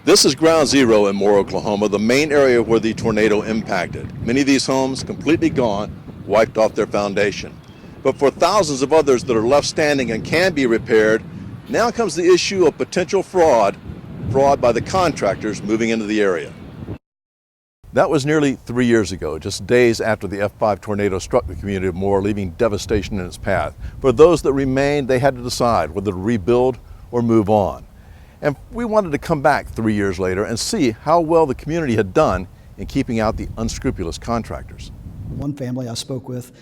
This is ground zero in Moore, Oklahoma, the main area where the tornado impacted. Many of these homes completely gone, wiped off their foundation. But for thousands of others that are left standing and can be repaired, now comes the issue of potential fraud by the contractors moving into the area. That was nearly 3 years ago, just days after the F5 tornado struck the community of Moore, leaving devastation in its path. For those that remained, they had to decide whether to rebuild or move on. And we wanted to come back 3 years later and see how well the community had done in keeping out the unscrupulous contractors. One family I spoke with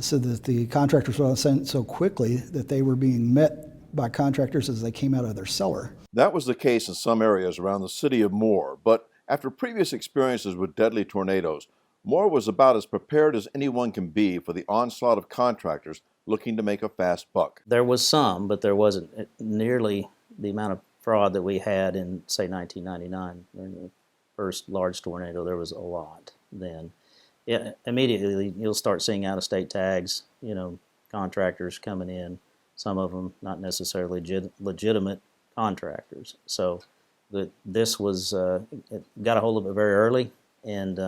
said that the contractors were sent so quickly that they were being met by contractors as they came out of their cellar. That was the case in some areas around the city of Moore, but after previous experiences with deadly tornadoes, Moore was about as prepared as anyone can be for the onslaught of contractors looking to make a fast buck. There was some, but there wasn't nearly the amount of fraud that we had in, say, 1999. During the first large tornado, there was a lot then. Immediately, you'll start seeing out-of-state tags, contractors coming in, some of them not necessarily legitimate contractors. So this was, got a hold of it very early and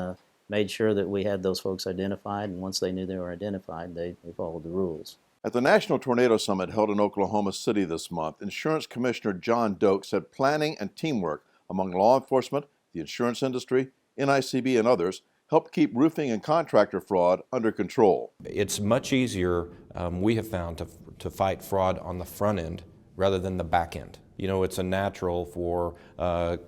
made sure that we had those folks identified, and once they knew they were identified, they followed the rules. At the National Tornado Summit held in Oklahoma City this month, Insurance Commissioner John Doak said planning and teamwork among law enforcement, the insurance industry, NICB, and others helped keep roofing and contractor fraud under control. It's much easier, we have found, to fight fraud on the front end rather than the back end. It's a natural for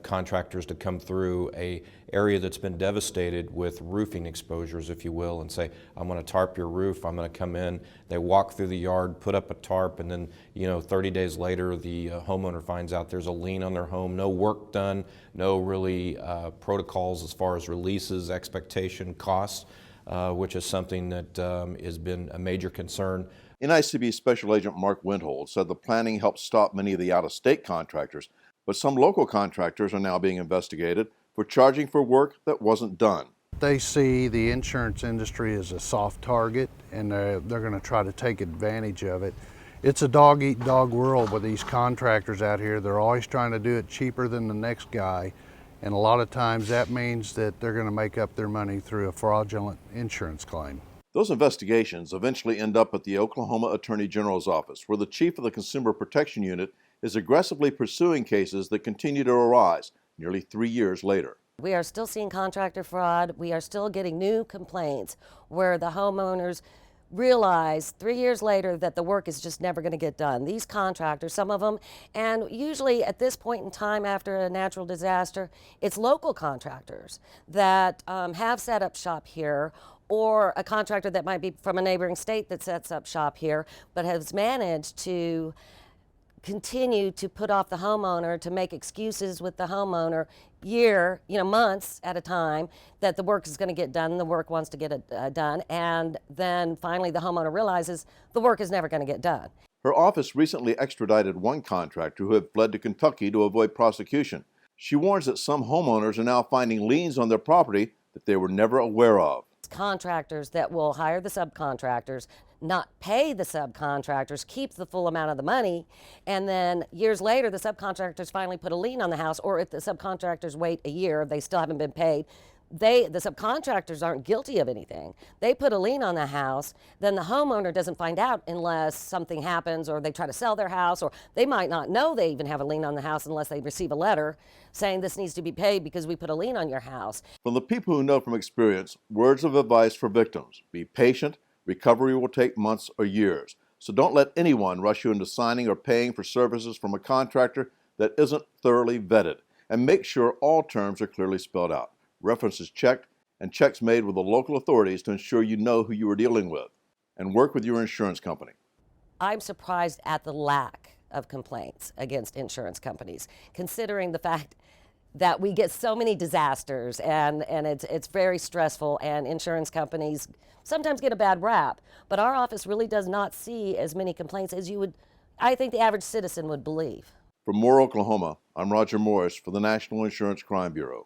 contractors to come through a area that's been devastated with roofing exposures, if you will, and say, I'm going to tarp your roof, I'm going to come in. They walk through the yard, put up a tarp, and then 30 days later the homeowner finds out there's a lien on their home, no work done, no really protocols as far as releases, expectation, costs, which is something that has been a major concern. NICB Special Agent Mark Windhold said the planning helped stop many of the out-of-state contractors, but some local contractors are now being investigated for charging for work that wasn't done. They see the insurance industry as a soft target, and they're going to try to take advantage of it. It's a dog-eat-dog world with these contractors out here. They're always trying to do it cheaper than the next guy, and a lot of times that means that they're going to make up their money through a fraudulent insurance claim. Those investigations eventually end up at the Oklahoma Attorney General's office, where the chief of the Consumer Protection Unit is aggressively pursuing cases that continue to arise nearly 3 years later. We are still seeing contractor fraud. We are still getting new complaints where the homeowners realize 3 years later that the work is just never going to get done. These contractors, some of them, and usually at this point in time after a natural disaster, it's local contractors that have set up shop here, or a contractor that might be from a neighboring state that sets up shop here, but has managed to continue to put off the homeowner, to make excuses with the homeowner months at a time, that the work is going to get done, the work wants to get it done, and then finally the homeowner realizes the work is never going to get done. Her office recently extradited one contractor who had fled to Kentucky to avoid prosecution. She warns that some homeowners are now finding liens on their property that they were never aware of. Contractors that will hire the subcontractors, not pay the subcontractors, keep the full amount of the money, and then years later the subcontractors finally put a lien on the house, or if the subcontractors wait a year, they still haven't been paid, the subcontractors aren't guilty of anything. They put a lien on the house, then the homeowner doesn't find out unless something happens, or they try to sell their house, or they might not know they even have a lien on the house unless they receive a letter saying this needs to be paid because we put a lien on your house. From the people who know from experience, words of advice for victims: be patient, recovery will take months or years. So don't let anyone rush you into signing or paying for services from a contractor that isn't thoroughly vetted, and make sure all terms are clearly spelled out, references checked, and checks made with the local authorities to ensure you know who you are dealing with, and work with your insurance company. I'm surprised at the lack of complaints against insurance companies, considering the fact that we get so many disasters and it's very stressful, and insurance companies sometimes get a bad rap, but our office really does not see as many complaints as I think the average citizen would believe. From Moore, Oklahoma, I'm Roger Morris for the National Insurance Crime Bureau.